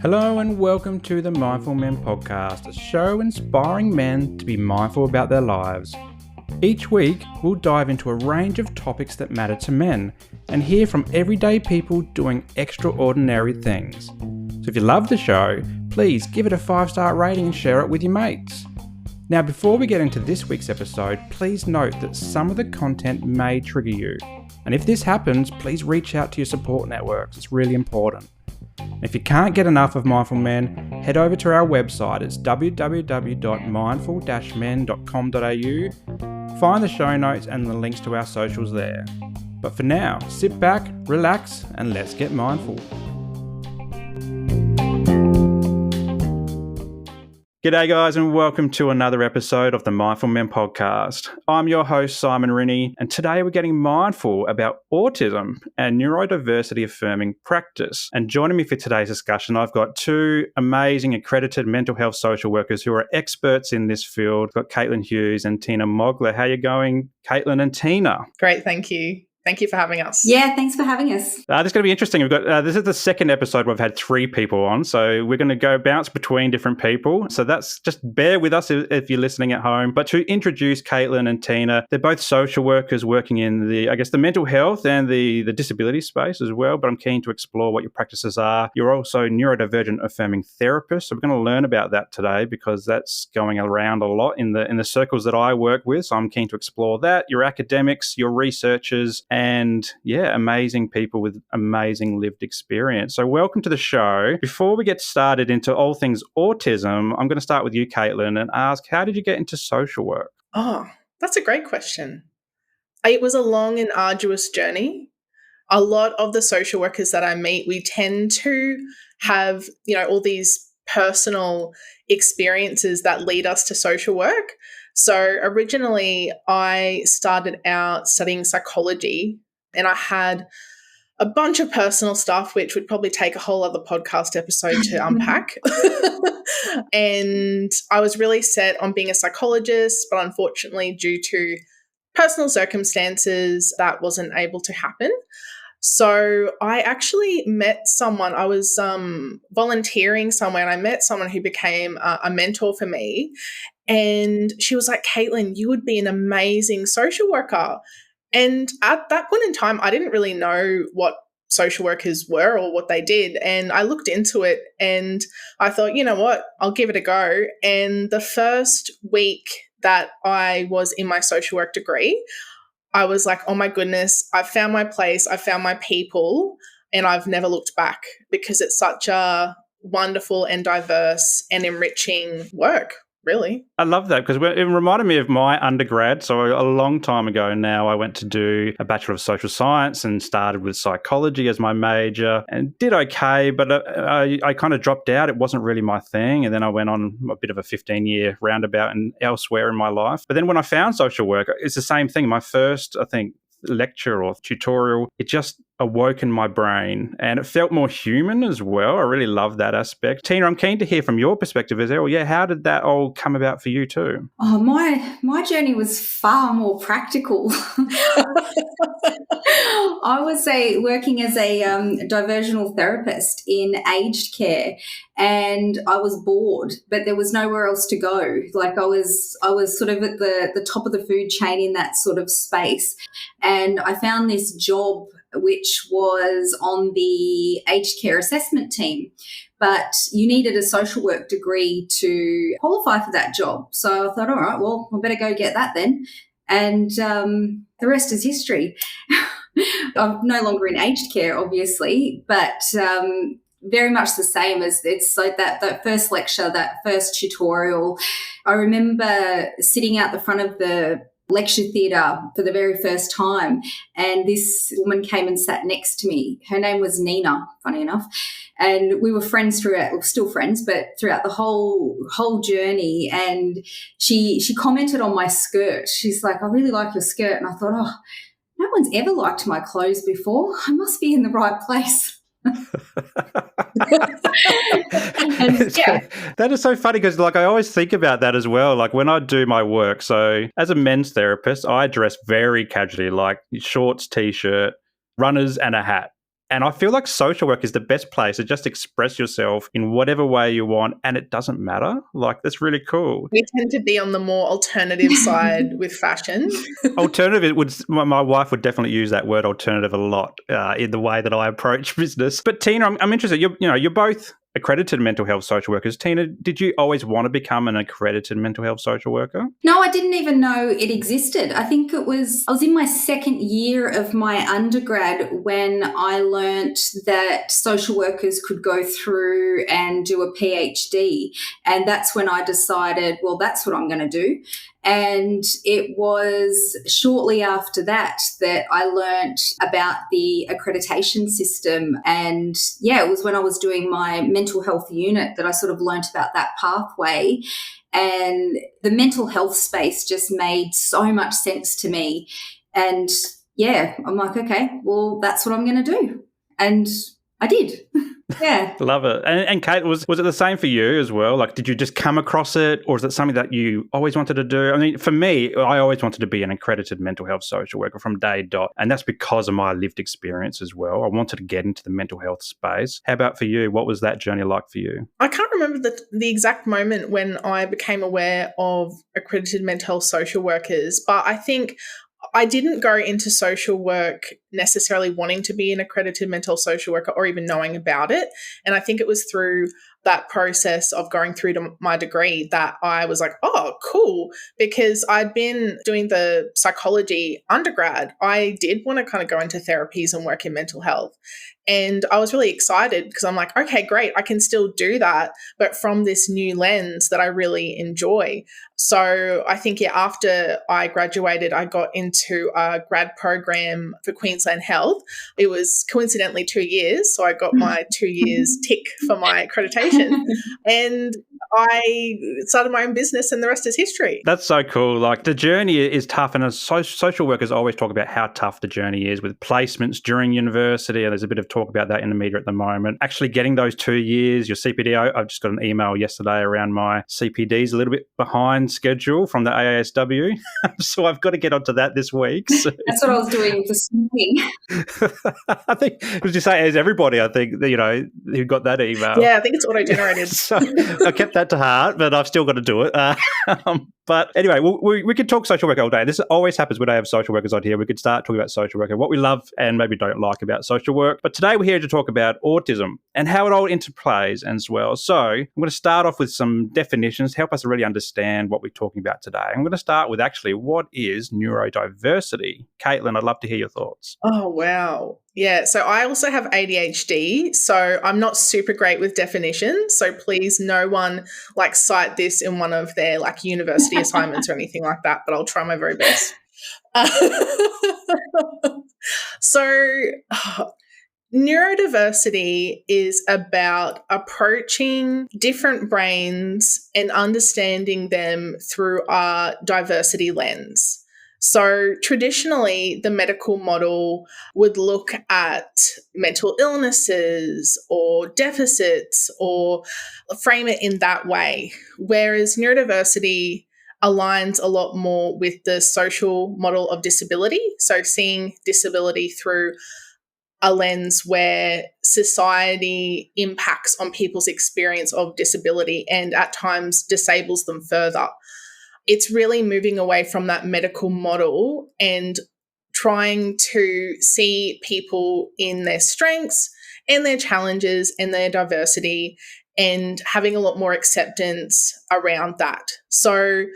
Hello and welcome to the Mindful Men podcast, a show inspiring men to be mindful about their lives. Each week, we'll dive into a range of topics that matter to men and hear from everyday people doing extraordinary things. So if you love the show, please give it a 5-star rating and share it with your mates. Now, before we get into this week's episode, please note that some of the content may trigger you. And if this happens, please reach out to your support networks. It's really important. If you can't get enough of Mindful Men, head over to our website. It's www.mindful-men.com.au. Find the show notes and the links to our socials there. But for now, sit back, relax, and let's get mindful. G'day guys and welcome to another episode of the Mindful Men podcast. I'm your host Simon Rinnie and today we're getting mindful about autism and neurodiversity affirming practice. And joining me for today's discussion, I've got two amazing accredited mental health social workers who are experts in this field. I've got Hughes and Teena Mogler. How are you going, Caitlin and Teena? Great, thank you. Thank you for having us. Yeah, thanks for having us. This is going to be interesting. We've got this is the second episode where we've had 3 people on, so we're going to go bounce between different people. So that's just bear with us if you're listening at home. But to introduce Caitlin and Teena, they're both social workers working in the mental health and the disability space as well. But I'm keen to explore what your practices are. You're also neurodivergent affirming therapists, so we're going to learn about that today because that's going around a lot in the circles that I work with. So I'm keen to explore that. Your academics, your researchers. And yeah, amazing people with amazing lived experience. So welcome to the show. Before we get started into all things autism, I'm going to start with you, Caitlin, and ask, how did you get into social work? Oh, that's a great question. It was a long and arduous journey. A lot of the social workers that I meet, we tend to have, all these personal experiences that lead us to social work. So originally I started out studying psychology and I had a bunch of personal stuff, which would probably take a whole other podcast episode to unpack. And I was really set on being a psychologist, but unfortunately due to personal circumstances, that wasn't able to happen. So I actually met someone, I was volunteering somewhere and I met someone who became a mentor for me. And she was like, Caitlin, you would be an amazing social worker. And at that point in time, I didn't really know what social workers were or what they did. And I looked into it and I thought, you know what, I'll give it a go. And the first week that I was in my social work degree, I was like, oh my goodness, I've found my place, I've found my people, and I've never looked back because it's such a wonderful and diverse and enriching work. Really? I love that because it reminded me of my undergrad. So a long time ago now, I went to do a Bachelor of Social Science and started with psychology as my major and did okay, but I kind of dropped out. It wasn't really my thing. And then I went on a bit of a 15-year roundabout and elsewhere in my life. But then when I found social work, it's the same thing. My first, I think, lecture or tutorial, it just awoken my brain and it felt more human as well. I really love that aspect. Teena, I'm keen to hear from your perspective as well. Yeah, how did that all come about for you too? Oh, my journey was far more practical. I was working as a diversional therapist in aged care, and I was bored, but there was nowhere else to go. Like I was sort of at the top of the food chain in that sort of space, and I found this job which was on the aged care assessment team. But you needed a social work degree to qualify for that job. So I thought, all right, well, I better go get that then. And the rest is history. I'm no longer in aged care, obviously, but very much the same as it's like that first lecture, that first tutorial. I remember sitting out the front of the lecture theatre for the very first time, and this woman came and sat next to me. Her name was Nina, funny enough, and we were friends throughout, well, still friends, but throughout the whole journey. And she commented on my skirt. She's like, I really like your skirt. And I thought, oh, no one's ever liked my clothes before. I must be in the right place. And, yeah. That is so funny because I always think about that as well. Like when I do my work, so as a men's therapist, I dress very casually, like shorts, t-shirt, runners and a hat. And I feel like social work is the best place to just express yourself in whatever way you want, and it doesn't matter. Like, that's really cool. We tend to be on the more alternative side with fashion. Alternative my wife would definitely use that word alternative a lot in the way that I approach business. But Teena, I'm interested. You're both accredited mental health social workers. Teena, did you always want to become an accredited mental health social worker? No, I didn't even know it existed. I think I was in my second year of my undergrad when I learnt that social workers could go through and do a PhD. And that's when I decided, well, that's what I'm going to do. And it was shortly after that I learnt about the accreditation system. And it was when I was doing my mental health unit that I sort of learnt about that pathway. And the mental health space just made so much sense to me. And I'm like, okay, well, that's what I'm going to do. And I did. Yeah. Love it. And Kate, was it the same for you as well? Like, did you just come across it, or is it something that you always wanted to do? I mean, for me, I always wanted to be an accredited mental health social worker from day dot. And that's because of my lived experience as well. I wanted to get into the mental health space. How about for you? What was that journey like for you? I can't remember the exact moment when I became aware of accredited mental health social workers, but I think I didn't go into social work necessarily wanting to be an accredited mental health social worker or even knowing about it. And I think it was through that process of going through to my degree that I was like, oh, cool. Because I'd been doing the psychology undergrad. I did want to kind of go into therapies and work in mental health. And I was really excited because I'm like, okay, great. I can still do that, but from this new lens that I really enjoy. So I think, after I graduated, I got into a grad program for Queensland Health. It was coincidentally 2 years. So I got my 2 years tick for my accreditation. And I started my own business, and the rest is history. That's so cool. Like, the journey is tough, and social workers always talk about how tough the journey is with placements during university, and there's a bit of talk about that in the media at the moment. Actually getting those 2 years, your CPD, I've just got an email yesterday around my CPD's a little bit behind schedule from the AASW, so I've got to get onto that this week. So. That's what I was doing this morning. I think, as you say, as everybody, I think, who got that email. Yeah, I think it's auto-generated. So I kept that to heart, but I've still got to do it. But anyway, we could talk social work all day. This always happens when I have social workers on here. We could start talking about social work and what we love and maybe don't like about social work. But today we're here to talk about autism and how it all interplays as well. So I'm going to start off with some definitions, help us really understand what we're talking about today. I'm going to start with actually, what is neurodiversity? Caitlin, I'd love to hear your thoughts. Oh, wow. Yeah, so I also have ADHD, so I'm not super great with definitions. So please, no one cite this in one of their university assignments or anything like that, but I'll try my very best. So neurodiversity is about approaching different brains and understanding them through a diversity lens. So traditionally, the medical model would look at mental illnesses or deficits or frame it in that way, whereas neurodiversity aligns a lot more with the social model of disability. So seeing disability through a lens where society impacts on people's experience of disability and at times disables them further. It's really moving away from that medical model and trying to see people in their strengths and their challenges and their diversity and having a lot more acceptance around that. So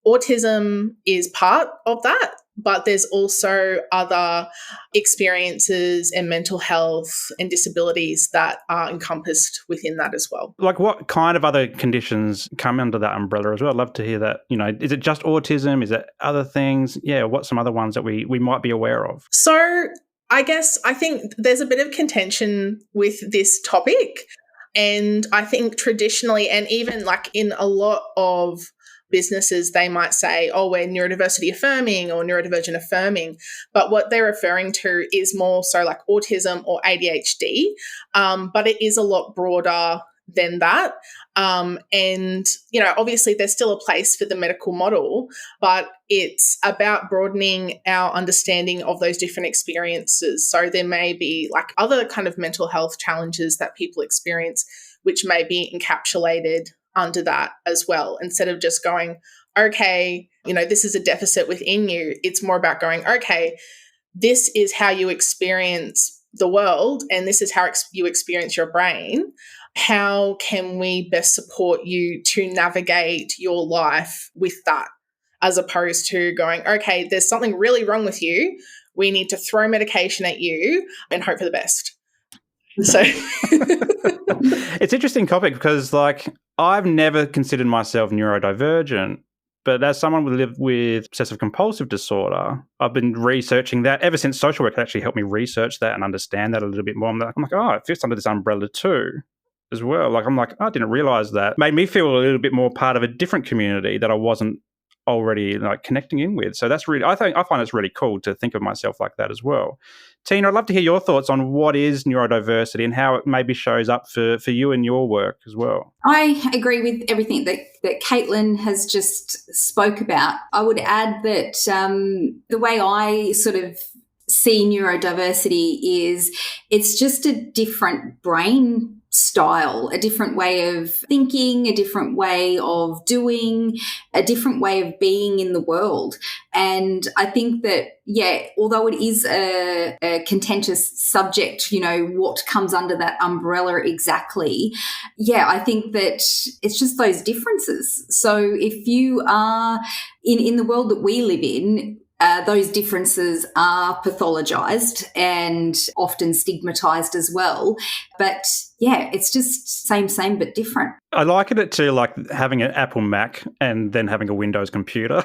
autism is part of that, but there's also other experiences and mental health and disabilities that are encompassed within that as well. Like, what kind of other conditions come under that umbrella as well? I'd love to hear that. Is it just autism? Is it other things? Yeah, what's some other ones that we might be aware of? So I think there's a bit of contention with this topic. And I think traditionally, and even in a lot of businesses, they might say, oh, we're neurodiversity affirming or neurodivergent affirming. But what they're referring to is more so autism or ADHD. But it is a lot broader than that. And, obviously there's still a place for the medical model, but it's about broadening our understanding of those different experiences. So there may be like other kind of mental health challenges that people experience, which may be encapsulated under that as well, instead of just going, okay, this is a deficit within you. It's more about going, okay, this is how you experience the world and this is how you experience your brain. How can we best support you to navigate your life with that, as opposed to going, okay, there's something really wrong with you. We need to throw medication at you and hope for the best. So it's an interesting topic because, I've never considered myself neurodivergent, but as someone who lived with obsessive compulsive disorder, I've been researching that ever since social work actually helped me research that and understand that a little bit more. I'm like, oh, it fits under this umbrella too, as well. I didn't realize that. Made me feel a little bit more part of a different community that I wasn't already connecting in with. So that's really, I find it's really cool to think of myself like that as well. Teena, I'd love to hear your thoughts on what is neurodiversity and how it maybe shows up for you in your work as well. I agree with everything that Caitlin has just spoke about. I would add that the way I sort of see neurodiversity is it's just a different brain style, a different way of thinking, a different way of doing, a different way of being in the world. And I think that, although it is a contentious subject, what comes under that umbrella exactly, I think that it's just those differences. So if you are in the world that we live in, those differences are pathologized and often stigmatized as well. But it's just same, but different. I liken it to having an Apple Mac and then having a Windows computer.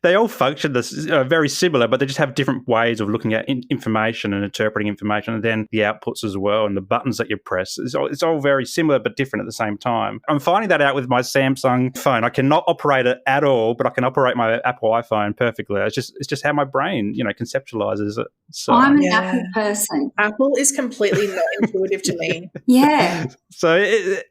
They all function very similar, but they just have different ways of looking at information and interpreting information, and then the outputs as well and the buttons that you press. It's all very similar but different at the same time. I'm finding that out with my Samsung phone. I cannot operate it at all, but I can operate my Apple iPhone perfectly. It's just how my brain, conceptualizes it. So I'm an Apple person. Apple is completely not intuitive to me. Yeah. So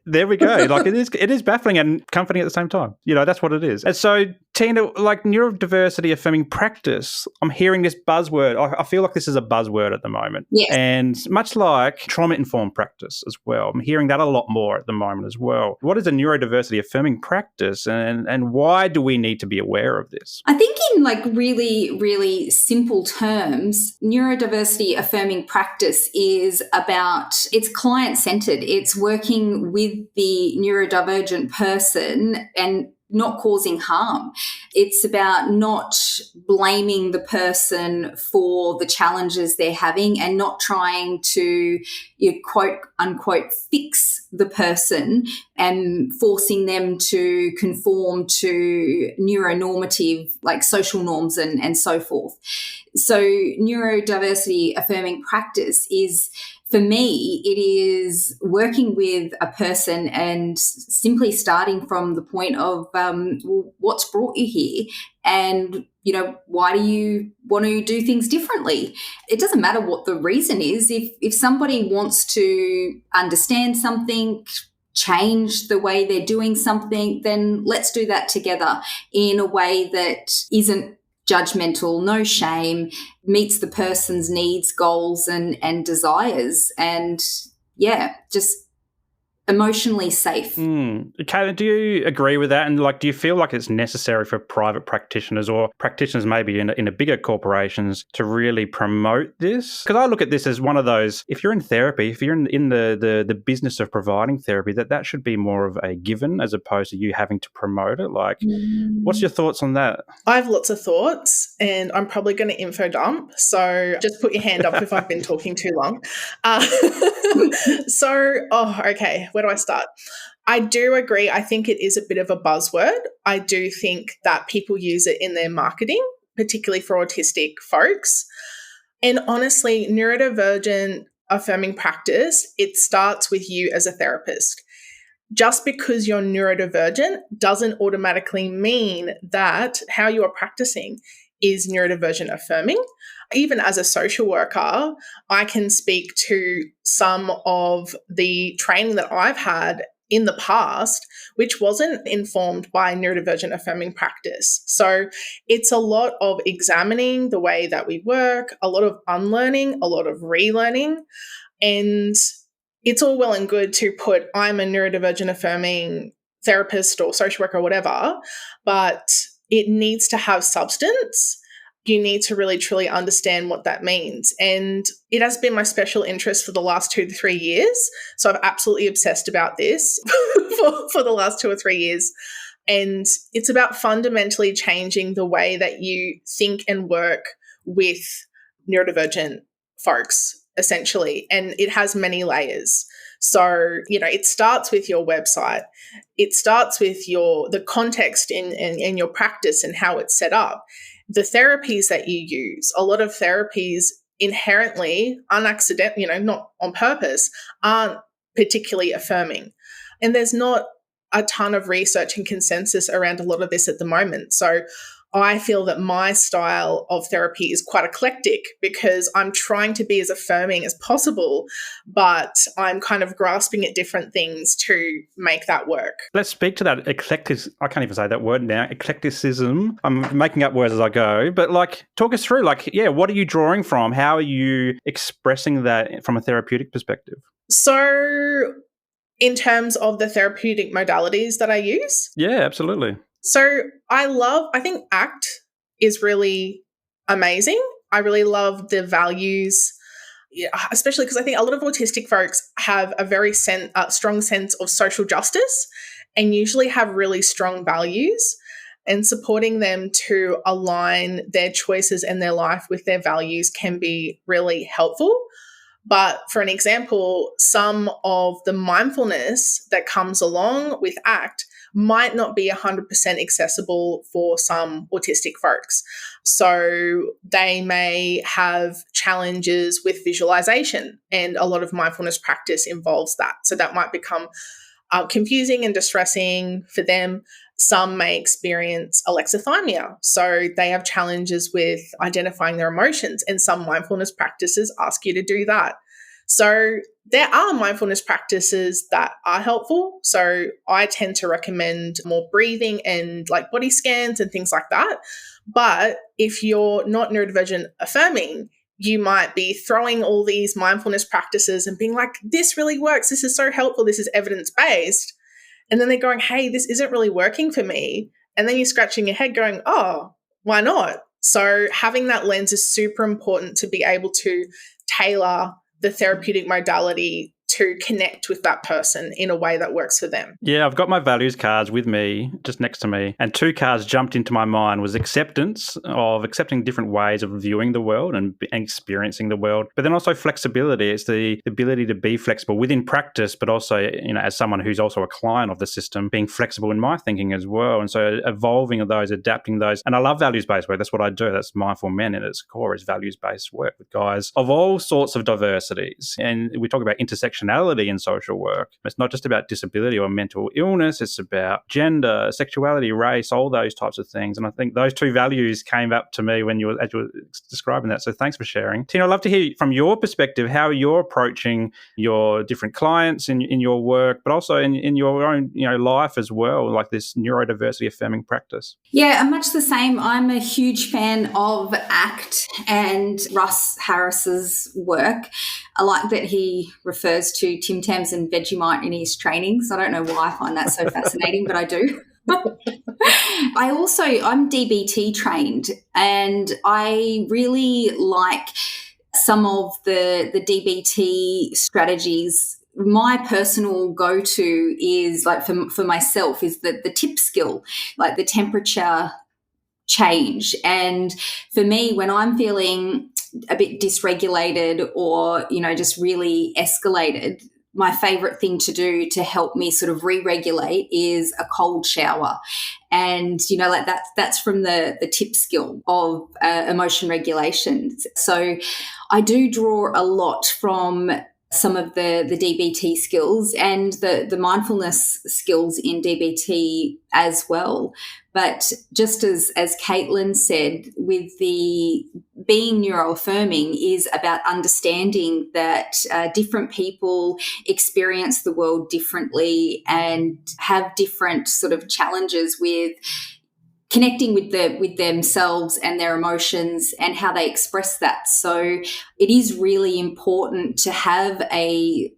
there we go. It is baffling and comforting at the same time. That's what it is. And so, Teena, neurodiversity affirming practice, I'm hearing this buzzword. I feel like this is a buzzword at the moment. Yes. And much like trauma-informed practice as well. I'm hearing that a lot more at the moment as well. What is a neurodiversity affirming practice and why do we need to be aware of this? I think in really, really simple terms, neurodiversity affirming practice is about, it's client-centered. It's working with the neurodivergent person and not causing harm. It's about not blaming the person for the challenges they're having and not trying to, quote unquote, fix the person and forcing them to conform to neuronormative, social norms and so forth. So neurodiversity affirming practice is, for me, it is working with a person and simply starting from the point of, what's brought you here? And, why do you want to do things differently? It doesn't matter what the reason is. If somebody wants to understand something, change the way they're doing something, then let's do that together in a way that isn't judgmental, no shame, meets the person's needs, goals, and desires, and just emotionally safe. Caitlin, do you agree with that? And do you feel like it's necessary for private practitioners or practitioners maybe in a bigger corporations to really promote this? Because I look at this as one of those, if you're in therapy, if you're in the business of providing therapy, that should be more of a given as opposed to you having to promote it. What's your thoughts on that? I have lots of thoughts and I'm probably going to info dump. So just put your hand up if I've been talking too long. Okay. Where do I start? I do agree. I think it is a bit of a buzzword. I do think that people use it in their marketing, particularly for autistic folks. And honestly, neurodivergent affirming practice, it starts with you as a therapist. Just because you're neurodivergent doesn't automatically mean that how you are practicing is neurodivergent affirming. Even as a social worker, I can speak to some of the training that I've had in the past, which wasn't informed by neurodivergent affirming practice. So it's a lot of examining the way that we work, a lot of unlearning, a lot of relearning. And it's all well and good to put, I'm a neurodivergent affirming therapist or social worker or whatever, but it needs to have substance. You need to really truly understand what that means. And it has been my special interest for the last 2 to 3 years. So I've absolutely obsessed about this for the last 2 or 3 years. And it's about fundamentally changing the way that you think and work with neurodivergent folks, essentially. And it has many layers. So, it starts with your website. It starts with the context in your practice and how it's set up. The therapies that you use, a lot of therapies inherently, unaccidentally, not on purpose, aren't particularly affirming. And there's not a ton of research and consensus around a lot of this at the moment. So I feel that my style of therapy is quite eclectic because I'm trying to be as affirming as possible, but I'm kind of grasping at different things to make that work. Let's speak to that I can't even say that word now, eclecticism. I'm making up words as I go, but talk us through, what are you drawing from? How are you expressing that from a therapeutic perspective? So in terms of the therapeutic modalities that I use? Yeah, absolutely. So I think ACT is really amazing. I really love the values, especially because I think a lot of autistic folks have a very strong sense of social justice and usually have really strong values, and supporting them to align their choices and their life with their values can be really helpful. But for an example, some of the mindfulness that comes along with ACT might not be 100% accessible for some autistic folks. So they may have challenges with visualization, and a lot of mindfulness practice involves that. So that might become confusing and distressing for them. Some may experience alexithymia, so they have challenges with identifying their emotions, and some mindfulness practices ask you to do that. So there are mindfulness practices that are helpful. So I tend to recommend more breathing and body scans and things like that. But if you're not neurodivergent affirming, you might be throwing all these mindfulness practices and being like, this really works. This is so helpful. This is evidence-based. And then they're going, hey, this isn't really working for me. And then you're scratching your head going, oh, why not? So having that lens is super important to be able to tailor the therapeutic modality to connect with that person in a way that works for them. Yeah, I've got my values cards with me, just next to me, and 2 cards jumped into my mind was accepting different ways of viewing the world and experiencing the world, but then also flexibility. It's the ability to be flexible within practice, but also, as someone who's also a client of the system, being flexible in my thinking as well. And so evolving of those, adapting those. And I love values-based work. That's what I do. That's Mindful Men at its core, is values-based work with guys of all sorts of diversities. And we talk about intersectionality in social work. It's not just about disability or mental illness. It's about gender, sexuality, race, all those types of things. And I think those 2 values came up to me as you were describing that. So thanks for sharing. Teena, I'd love to hear from your perspective how you're approaching your different clients in your work, but also in your own life as well, like this neurodiversity affirming practice. Yeah, I'm much the same. I'm a huge fan of ACT and Russ Harris's work. I like that he refers to Tim Tams and Vegemite in his trainings. I don't know why I find that so fascinating, but I do. I'm DBT trained, and I really like some of the DBT strategies. My personal go-to is for myself is the tip skill, like the temperature change. And for me, when I'm feeling a bit dysregulated or, just really escalated, my favorite thing to do to help me sort of re-regulate is a cold shower. And, that's from the tip skill of emotion regulation. So I do draw a lot from some of the DBT skills and the mindfulness skills in DBT as well. But just as Caitlin said, with the being neuroaffirming is about understanding that different people experience the world differently and have different sort of challenges with connecting with themselves and their emotions and how they express that. So it is really important to have a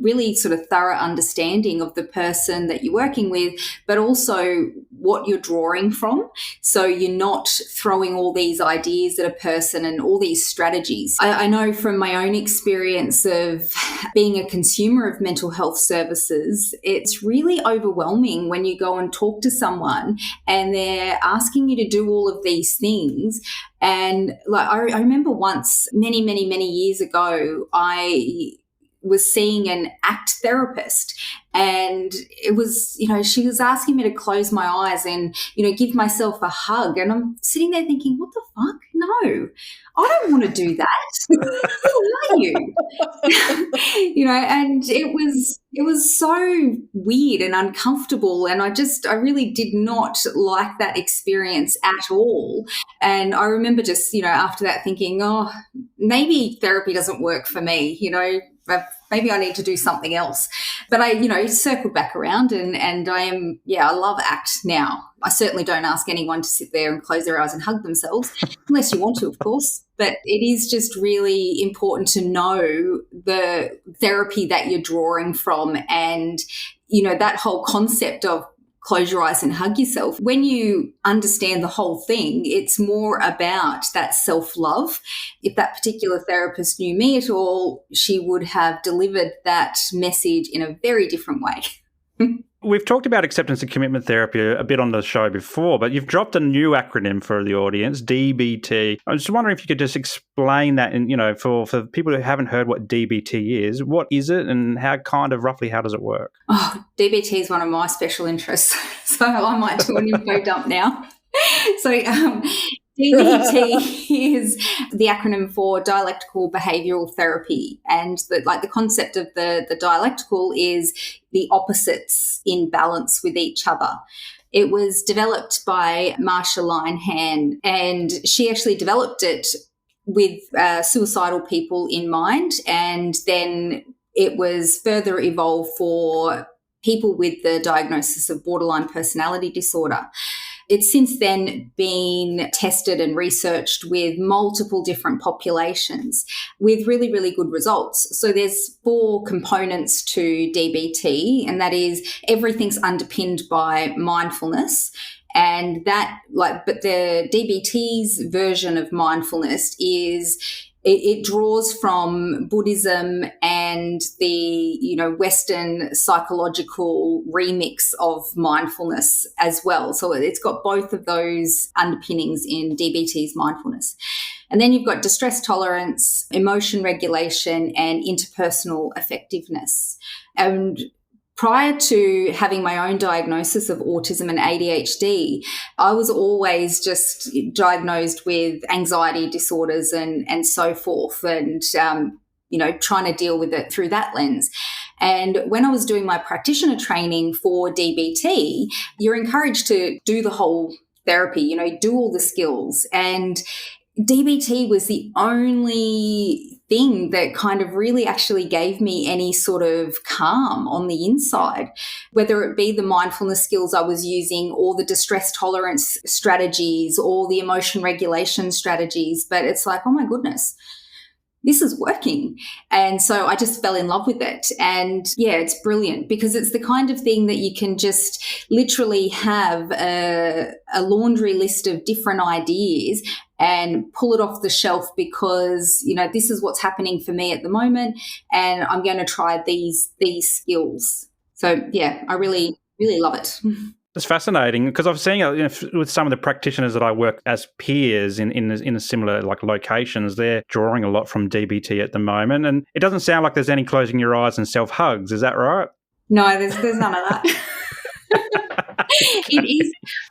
really sort of thorough understanding of the person that you're working with, but also what you're drawing from. So you're not throwing all these ideas at a person and all these strategies. I know from my own experience of being a consumer of mental health services, it's really overwhelming when you go and talk to someone and they're asking you to do all of these things. And like I remember once, many years ago, I was seeing an ACT therapist, and it was, she was asking me to close my eyes and, give myself a hug. And I'm sitting there thinking, what the fuck? No, I don't want to do that. Who are you? And it was so weird and uncomfortable. And I really did not like that experience at all. And I remember just, after that thinking, oh, maybe therapy doesn't work for me, maybe I need to do something else. But I, circled back around and I love ACT now. I certainly don't ask anyone to sit there and close their eyes and hug themselves, unless you want to, of course. But it is just really important to know the therapy that you're drawing from and, that whole concept of close your eyes and hug yourself. When you understand the whole thing, it's more about that self-love. If that particular therapist knew me at all, she would have delivered that message in a very different way. We've talked about acceptance and commitment therapy a bit on the show before, but you've dropped a new acronym for the audience, DBT. I was just wondering if you could just explain that, and for people who haven't heard what DBT is, what is it, and how does it work? Oh, DBT is one of my special interests, so I might do an info dump now. So DBT is the acronym for dialectical behavioural therapy, and the concept of the dialectical is the opposites in balance with each other. It was developed by Marsha Linehan, and she actually developed it with suicidal people in mind, and then it was further evolved for people with the diagnosis of borderline personality disorder. It's since then been tested and researched with multiple different populations with really, really good results. So there's 4 components to DBT, and that is everything's underpinned by mindfulness. And but the DBT's version of mindfulness is it draws from Buddhism and the, Western psychological remix of mindfulness as well. So it's got both of those underpinnings in DBT's mindfulness. And then you've got distress tolerance, emotion regulation, and interpersonal effectiveness. And prior to having my own diagnosis of autism and ADHD, I was always just diagnosed with anxiety disorders and so forth, and, trying to deal with it through that lens. And when I was doing my practitioner training for DBT, you're encouraged to do the whole therapy, do all the skills. And DBT was the only thing that kind of really actually gave me any sort of calm on the inside, whether it be the mindfulness skills I was using or the distress tolerance strategies or the emotion regulation strategies. But it's like, oh my goodness, this is working. And so I just fell in love with it. And yeah, it's brilliant because it's the kind of thing that you can just literally have a laundry list of different ideas and pull it off the shelf because, this is what's happening for me at the moment and I'm going to try these skills. So yeah, I really, really love it. It's fascinating because I've seen with some of the practitioners that I work as peers in a similar locations, they're drawing a lot from DBT at the moment, and it doesn't sound like there's any closing your eyes and self hugs. Is that right? No, there's none of that.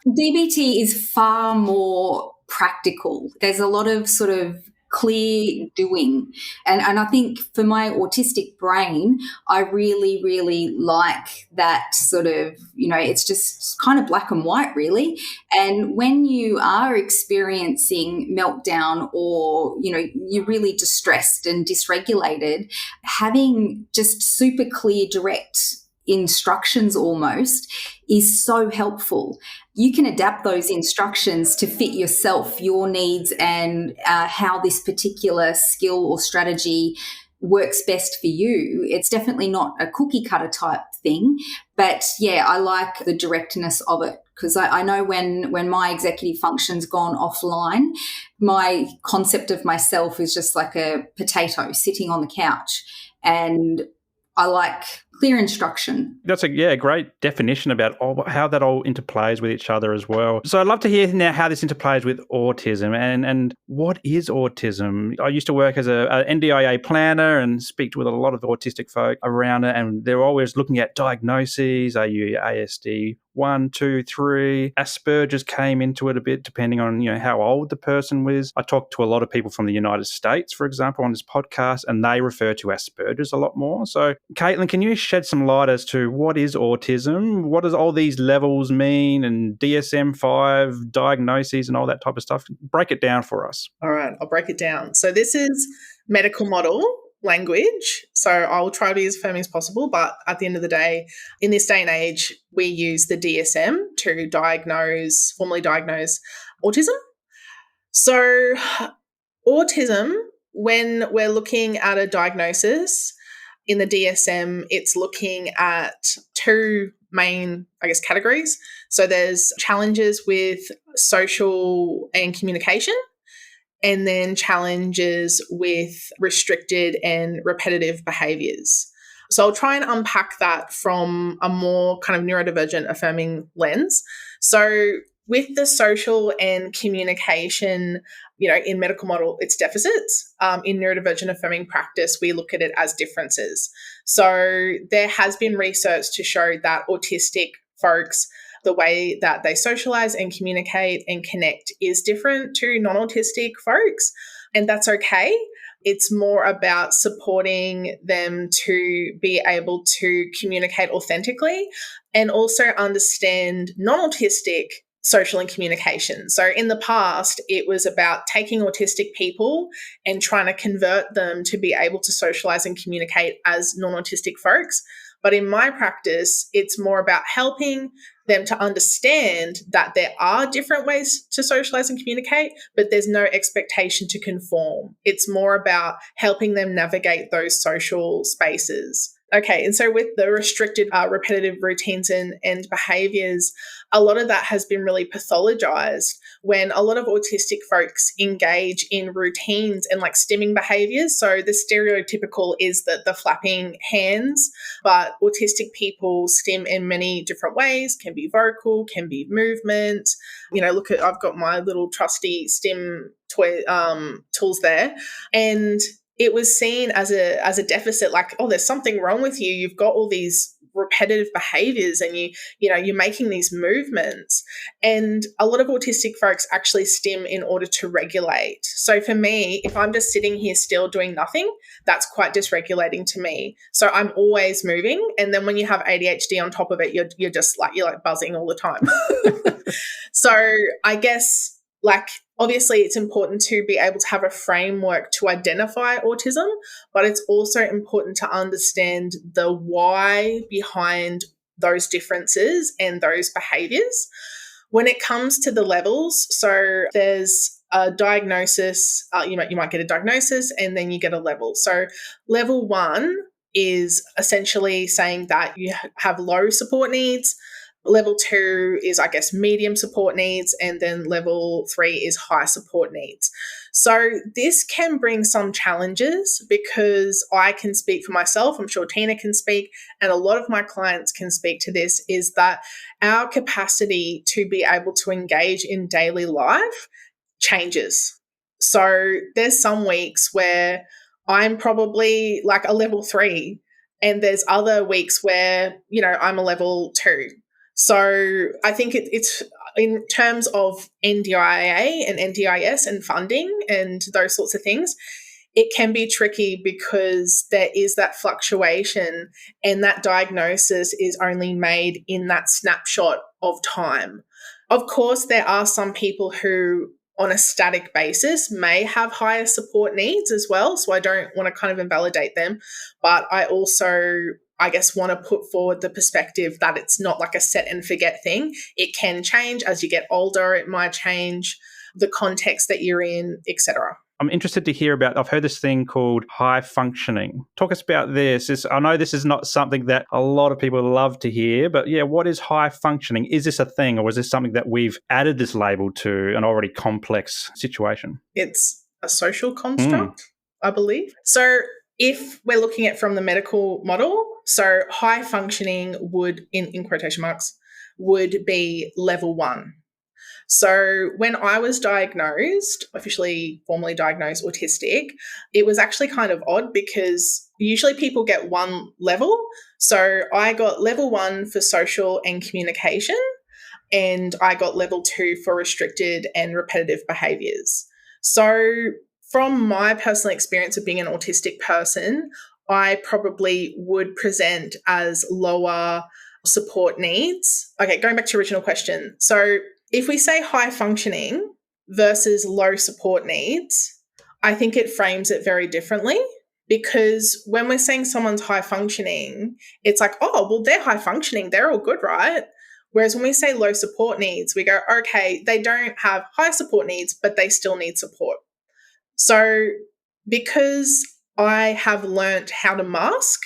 DBT is far more practical. There's a lot of sort of clear doing. And I think for my autistic brain, I really, really like that sort of, it's just kind of black and white, really. And when you are experiencing meltdown or, you're really distressed and dysregulated, having just super clear, direct instructions almost is so helpful. You can adapt those instructions to fit yourself, your needs, and how this particular skill or strategy works best for you. It's definitely not a cookie cutter type thing, but yeah, I like the directness of it, because I know when my executive function's gone offline, my concept of myself is just like a potato sitting on the couch, and I like clear instruction. That's a great definition about how that all interplays with each other as well. So I'd love to hear now how this interplays with autism and what is autism. I used to work as a NDIA planner and speak with a lot of autistic folk around it, and they're always looking at diagnoses. Are you ASD 1, 2, 3? Asperger's came into it a bit depending on how old the person was. I talked to a lot of people from the United States, for example, on this podcast, and they refer to Asperger's a lot more. So Caitlin, can you shed some light as to what is autism? What does all these levels mean, and DSM-5 diagnoses and all that type of stuff? Break it down for us. All right, I'll break it down. So this is medical model language. So I'll try to be as affirming as possible, but at the end of the day, in this day and age, we use the DSM to formally diagnose autism. So autism, when we're looking at a diagnosis in the DSM, it's looking at two main, categories. So there's challenges with social and communication, and then challenges with restricted and repetitive behaviours. So I'll try and unpack that from a more kind of neurodivergent affirming lens. So with the social and communication, in medical model, it's deficits. In neurodivergent affirming practice, we look at it as differences. So there has been research to show that autistic folks, the way that they socialize and communicate and connect is different to non-autistic folks, and that's okay. It's more about supporting them to be able to communicate authentically and also understand non-autistic social and communication. So in the past, it was about taking autistic people and trying to convert them to be able to socialize and communicate as non-autistic folks. But in my practice, it's more about helping them to understand that there are different ways to socialize and communicate, but there's no expectation to conform. It's more about helping them navigate those social spaces. Okay, and so with the restricted repetitive routines and behaviours, a lot of that has been really pathologized when a lot of autistic folks engage in routines and like stimming behaviours. So the stereotypical is that the flapping hands, but autistic people stim in many different ways, can be vocal, can be movement. I've got my little trusty stim toy tools there, and it was seen as a deficit, like, oh, there's something wrong with you. You've got all these repetitive behaviors and you're making these movements. And a lot of autistic folks actually stim in order to regulate. So for me, if I'm just sitting here still doing nothing, that's quite dysregulating to me. So I'm always moving. And then when you have ADHD on top of it, you're just like, you're like buzzing all the time. So I guess, like, obviously, it's important to be able to have a framework to identify autism, but it's also important to understand the why behind those differences and those behaviours. When it comes to the levels, so there's a diagnosis, you might get a diagnosis and then you get a level. So level 1 is essentially saying that you have low support needs. Level 2 is, medium support needs, and then level 3 is high support needs. So this can bring some challenges because I can speak for myself, I'm sure Teena can speak, and a lot of my clients can speak to this, is that our capacity to be able to engage in daily life changes. So there's some weeks where I'm probably like a level 3, and there's other weeks where, I'm a level 2. So I think it's in terms of NDIA and NDIS and funding and those sorts of things, it can be tricky because there is that fluctuation and that diagnosis is only made in that snapshot of time. Of course, there are some people who on a static basis may have higher support needs as well. So I don't want to kind of invalidate them, but I also, I guess, want to put forward the perspective that it's not like a set and forget thing. It can change as you get older. It might change the context that you're in, etc. I'm interested to hear about, I've heard this thing called high functioning. Talk us about this. I know this is not something that a lot of people love to hear, but yeah, what is high functioning? Is this a thing, or is this something that we've added this label to an already complex situation? It's a social construct, I believe. So if we're looking at from the medical model, so high functioning would, in quotation marks, would be level 1. So when I was diagnosed, officially formally diagnosed autistic, it was actually kind of odd because usually people get one level. So I got level 1 for social and communication, and I got level 2 for restricted and repetitive behaviours. So from my personal experience of being an autistic person, I probably would present as lower support needs. Okay, going back to your original question. So if we say high functioning versus low support needs, I think it frames it very differently, because when we're saying someone's high functioning, it's like, oh, well, they're high functioning. They're all good, right? Whereas when we say low support needs, we go, okay, they don't have high support needs, but they still need support. So because I have learnt how to mask,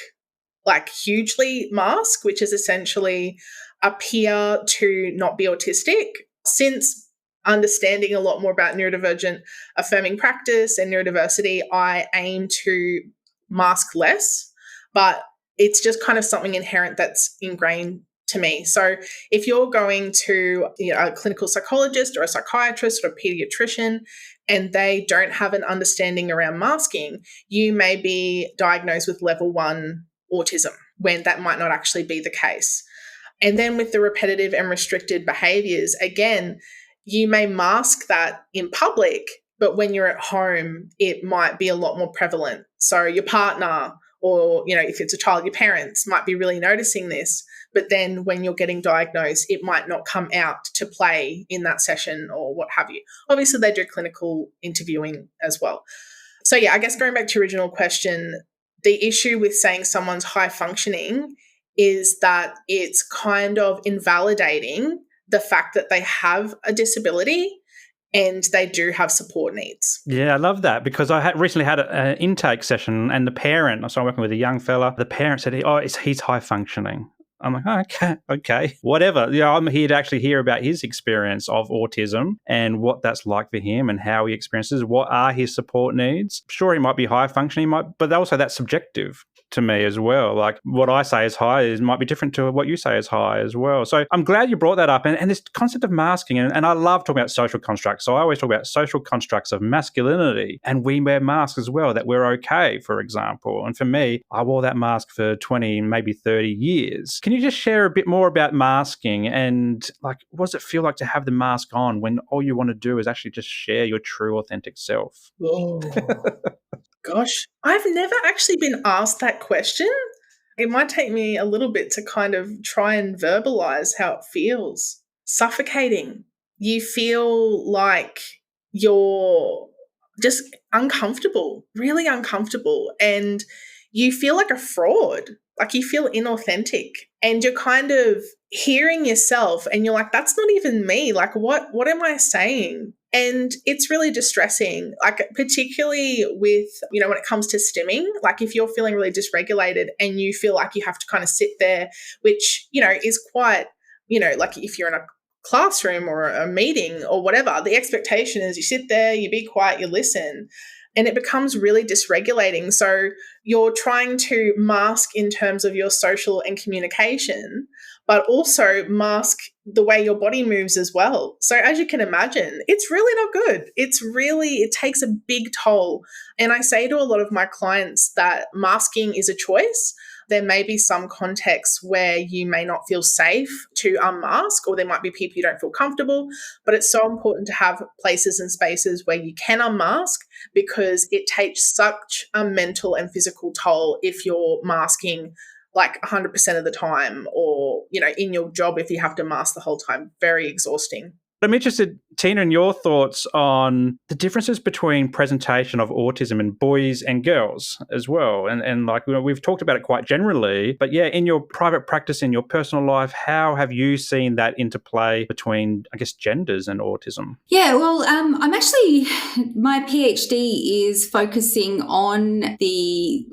like hugely mask, which is essentially appear to not be autistic, since understanding a lot more about neurodivergent affirming practice and neurodiversity, I aim to mask less, but it's just kind of something inherent that's ingrained to me. So if you're going to a clinical psychologist or a psychiatrist or a pediatrician and they don't have an understanding around masking, you may be diagnosed with level 1 autism when that might not actually be the case. And then with the repetitive and restricted behaviors, again, you may mask that in public, but when you're at home, it might be a lot more prevalent. So your partner or, if it's a child, your parents might be really noticing this. But then when you're getting diagnosed, it might not come out to play in that session or what have you. Obviously, they do clinical interviewing as well. So yeah, I guess going back to your original question, the issue with saying someone's high functioning is that it's kind of invalidating the fact that they have a disability and they do have support needs. Yeah, I love that, because I recently had an intake session and the parent, so I'm working with a young fella, the parent said, he's high functioning. I'm like, okay, whatever. I'm here to actually hear about his experience of autism and what that's like for him and how he experiences, what are his support needs. Sure, he might be high functioning, but also that's subjective to me as well. Like what I say is high might be different to what you say is high as well. So I'm glad you brought that up. And this concept of masking, and I love talking about social constructs. So I always talk about social constructs of masculinity, and we wear masks as well, that we're okay, for example. And for me, I wore that mask for 20, maybe 30 years. Can you just share a bit more about masking and like, what does it feel like to have the mask on when all you want to do is actually just share your true, authentic self? Oh. Gosh, I've never actually been asked that question. It might take me a little bit to kind of try and verbalize how it feels. Suffocating. You feel like you're just uncomfortable, really uncomfortable, and you feel like a fraud. Like you feel inauthentic, and you're kind of hearing yourself and you're like, that's not even me. Like, what am I saying? And it's really distressing, like particularly with, when it comes to stimming, like if you're feeling really dysregulated and you feel like you have to kind of sit there, which, is quite, like if you're in a classroom or a meeting or whatever, the expectation is you sit there, you be quiet, you listen. And it becomes really dysregulating. So you're trying to mask in terms of your social and communication, but also mask the way your body moves as well. So as you can imagine, it's really not good. It takes a big toll. And I say to a lot of my clients that masking is a choice. There may be some contexts where you may not feel safe to unmask, or there might be people you don't feel comfortable, but it's so important to have places and spaces where you can unmask, because it takes such a mental and physical toll if you're masking like 100% of the time, or, in your job, if you have to mask the whole time. Very exhausting. I'm interested, Teena, in your thoughts on the differences between presentation of autism in boys and girls as well. And like, we've talked about it quite generally, but yeah, in your private practice, in your personal life, how have you seen that interplay between, I guess, genders and autism? Yeah, well, I'm actually, my PhD is focusing on the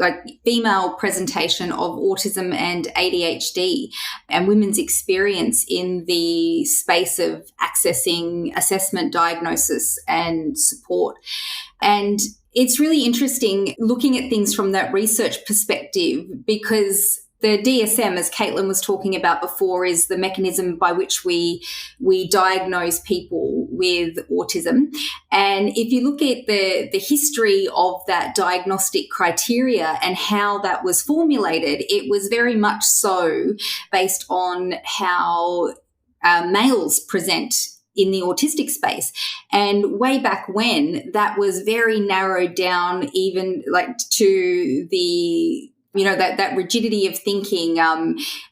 female presentation of autism and ADHD and women's experience in the space of accessing assessment, diagnosis and support. And it's really interesting looking at things from that research perspective, because the DSM, as Caitlin was talking about before, is the mechanism by which we diagnose people with autism. And if you look at the history of that diagnostic criteria and how that was formulated, it was very much so based on how males present in the autistic space. And way back when, that was very narrowed down, even to the that rigidity of thinking.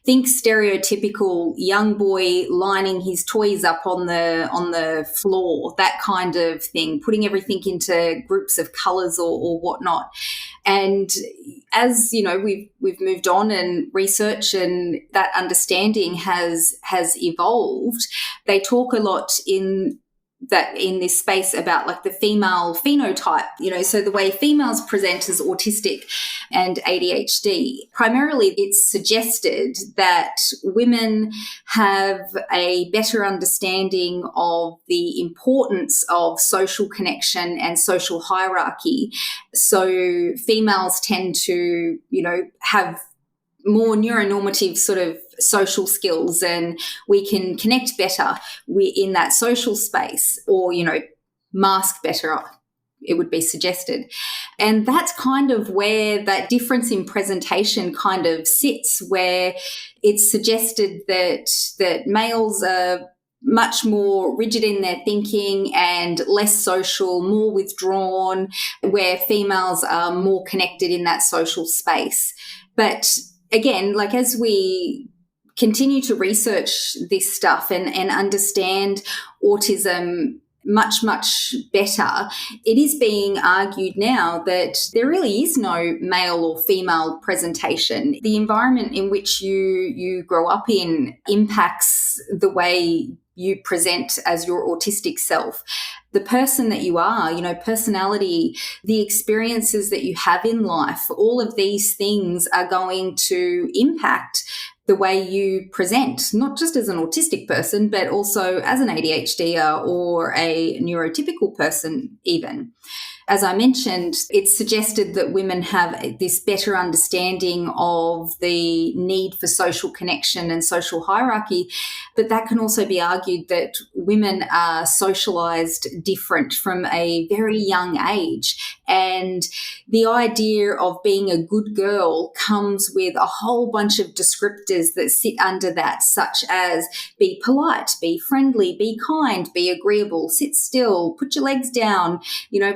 Think stereotypical young boy lining his toys up on the floor, that kind of thing, putting everything into groups of colours or whatnot. And as we've moved on, and research and that understanding has evolved. They talk a lot in this space about the female phenotype, so the way females present as autistic and ADHD. Primarily, it's suggested that women have a better understanding of the importance of social connection and social hierarchy. So females tend to, have more neuronormative sort of social skills, and we can connect better in that social space, or, mask better, it would be suggested. And that's kind of where that difference in presentation kind of sits, where it's suggested that males are much more rigid in their thinking and less social, more withdrawn, where females are more connected in that social space. But again, as we continue to research this stuff and understand autism much, much better, it is being argued now that there really is no male or female presentation. The environment in which you grow up in impacts the way you present as your autistic self. The person that you are, personality, the experiences that you have in life, all of these things are going to impact the way you present, not just as an autistic person, but also as an ADHDer or a neurotypical person even. As I mentioned, it's suggested that women have this better understanding of the need for social connection and social hierarchy, but that can also be argued that women are socialised different from a very young age. And the idea of being a good girl comes with a whole bunch of descriptors that sit under that, such as be polite, be friendly, be kind, be agreeable, sit still, put your legs down,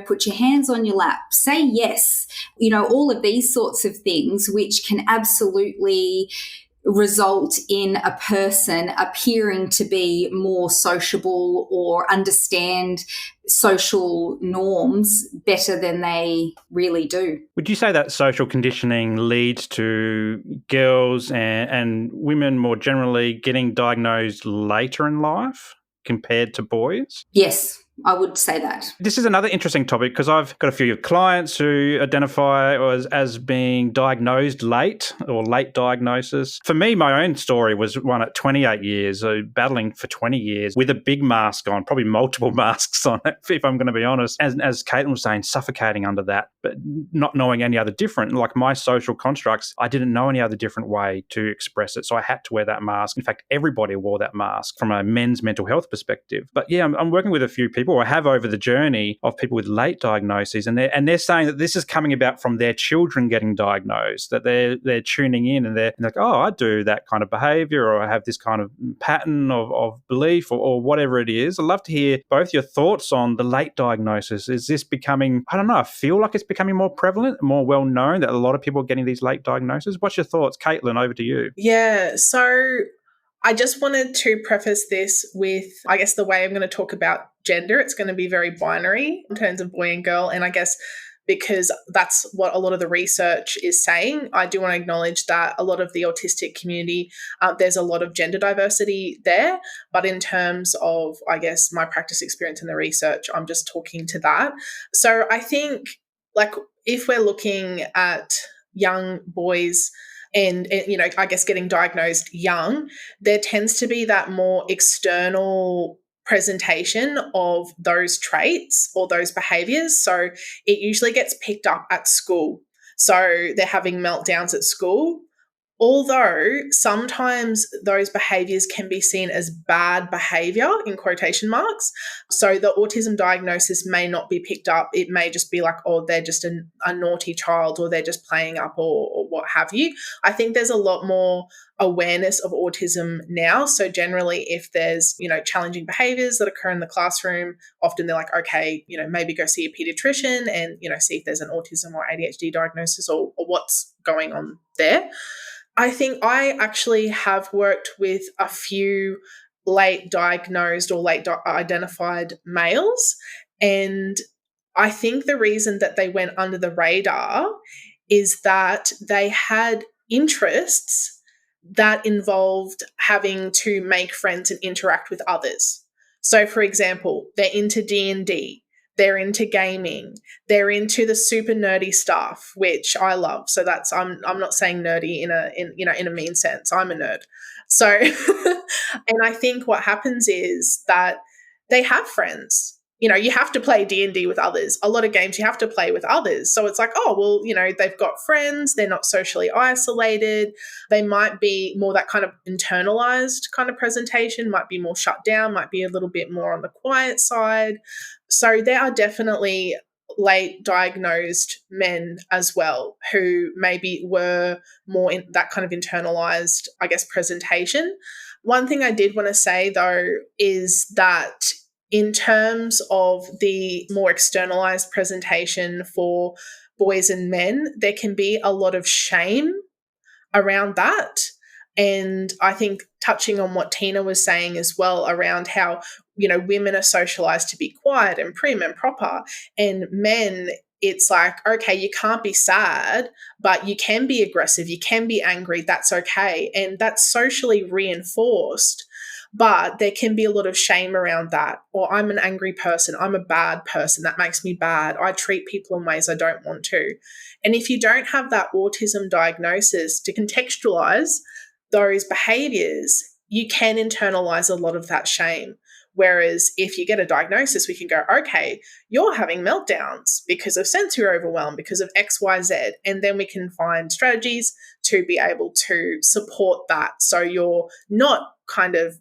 put your hands on your lap, say yes, all of these sorts of things, which can absolutely result in a person appearing to be more sociable or understand social norms better than they really do. Would you say that social conditioning leads to girls and women more generally getting diagnosed later in life compared to boys? Yes. I would say that. This is another interesting topic because I've got a few clients who identify as being diagnosed late or late diagnosis. For me, my own story was one at 28 years, so battling for 20 years with a big mask on, probably multiple masks on, if I'm going to be honest. As Caitlin was saying, suffocating under that, but not knowing any other different. Like my social constructs, I didn't know any other different way to express it, so I had to wear that mask. In fact, everybody wore that mask from a men's mental health perspective. But yeah, I'm working with a few people, or have over the journey of people with late diagnoses, and they're saying that this is coming about from their children getting diagnosed, that they're tuning in and they're like, oh, I do that kind of behavior, or I have this kind of pattern of belief, or whatever it is. I'd love to hear both your thoughts on the late diagnosis. Is this becoming, I don't know, I feel like it's becoming more prevalent, more well known that a lot of people are getting these late diagnoses. What's your thoughts? Caitlin, over to you. Yeah, so I just wanted to preface this with, I guess, the way I'm going to talk about gender. It's going to be very binary in terms of boy and girl. And I guess because that's what a lot of the research is saying, I do want to acknowledge that a lot of the autistic community, there's a lot of gender diversity there. But in terms of, I guess, my practice experience in the research, I'm just talking to that. So I think, like, if we're looking at young boys and, I guess getting diagnosed young, there tends to be that more external presentation of those traits or those behaviors. So it usually gets picked up at school. So they're having meltdowns at school. Although sometimes those behaviors can be seen as bad behavior in quotation marks. So the autism diagnosis may not be picked up. It may just be like, oh, they're just a naughty child, or they're just playing up, or what have you. I think there's a lot more awareness of autism now. So generally, if there's, challenging behaviors that occur in the classroom, often they're like, okay, maybe go see a pediatrician and, see if there's an autism or ADHD diagnosis or what's going on there. I think I actually have worked with a few late diagnosed or late identified males. And I think the reason that they went under the radar is that they had interests that involved having to make friends and interact with others. So, for example, they're into D&D. They're into gaming. They're into the super nerdy stuff, which I love. So I'm not saying nerdy in a mean sense. I'm a nerd. So, and I think what happens is that they have friends. You have to play D&D with others. A lot of games you have to play with others. So it's like, oh, well, they've got friends. They're not socially isolated. They might be more that kind of internalized kind of presentation, might be more shut down, might be a little bit more on the quiet side. So there are definitely late diagnosed men as well who maybe were more in that kind of internalized, I guess, presentation. One thing I did want to say, though, is that in terms of the more externalized presentation for boys and men, there can be a lot of shame around that. And I think touching on what Teena was saying as well around how, women are socialized to be quiet and prim and proper, and men, it's like, okay, you can't be sad, but you can be aggressive, you can be angry, that's okay. And that's socially reinforced. But there can be a lot of shame around that. Or I'm an angry person. I'm a bad person. That makes me bad. I treat people in ways I don't want to. And if you don't have that autism diagnosis to contextualize those behaviors, you can internalize a lot of that shame. Whereas if you get a diagnosis, we can go, okay, you're having meltdowns because of sensory overwhelm, because of X, Y, Z. And then we can find strategies to be able to support that. So you're not kind of,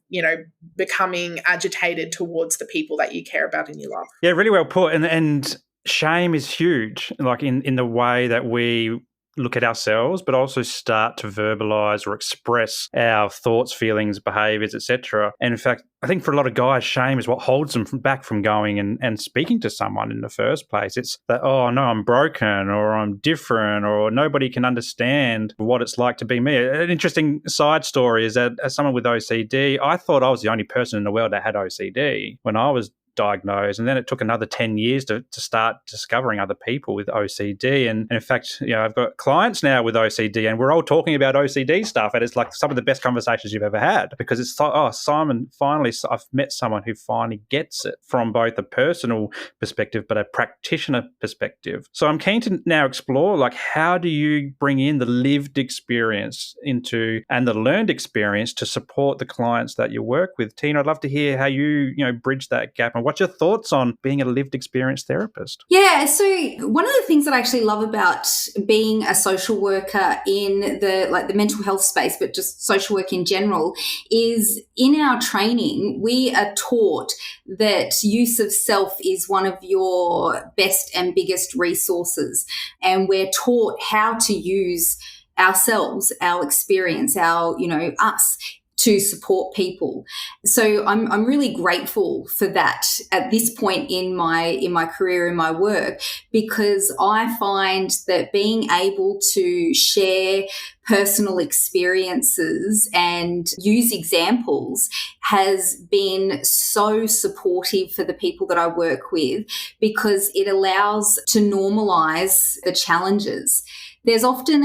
becoming agitated towards the people that you care about and you love. Yeah, really well put. And shame is huge, like in the way that we look at ourselves, but also start to verbalize or express our thoughts, feelings, behaviors, etc. And in fact, I think for a lot of guys, shame is what holds them back from going and speaking to someone in the first place. It's that, oh, no, I'm broken, or I'm different, or nobody can understand what it's like to be me. An interesting side story is that as someone with OCD, I thought I was the only person in the world that had OCD when I was diagnosed. And then it took another 10 years to start discovering other people with OCD. And in fact, I've got clients now with OCD, and we're all talking about OCD stuff. And it's like some of the best conversations you've ever had, because it's Simon, finally, I've met someone who finally gets it from both a personal perspective, but a practitioner perspective. So I'm keen to now explore, like, how do you bring in the lived experience and the learned experience to support the clients that you work with? Teena, I'd love to hear how you bridge that gap, and what's your thoughts on being a lived experience therapist? Yeah, so one of the things that I actually love about being a social worker in the mental health space, but just social work in general, is in our training, we are taught that use of self is one of your best and biggest resources. And we're taught how to use ourselves, our experience, us, to support people. So I'm really grateful for that at this point in my career, in my work, because I find that being able to share personal experiences and use examples has been so supportive for the people that I work with, because it allows to normalize the challenges. There's often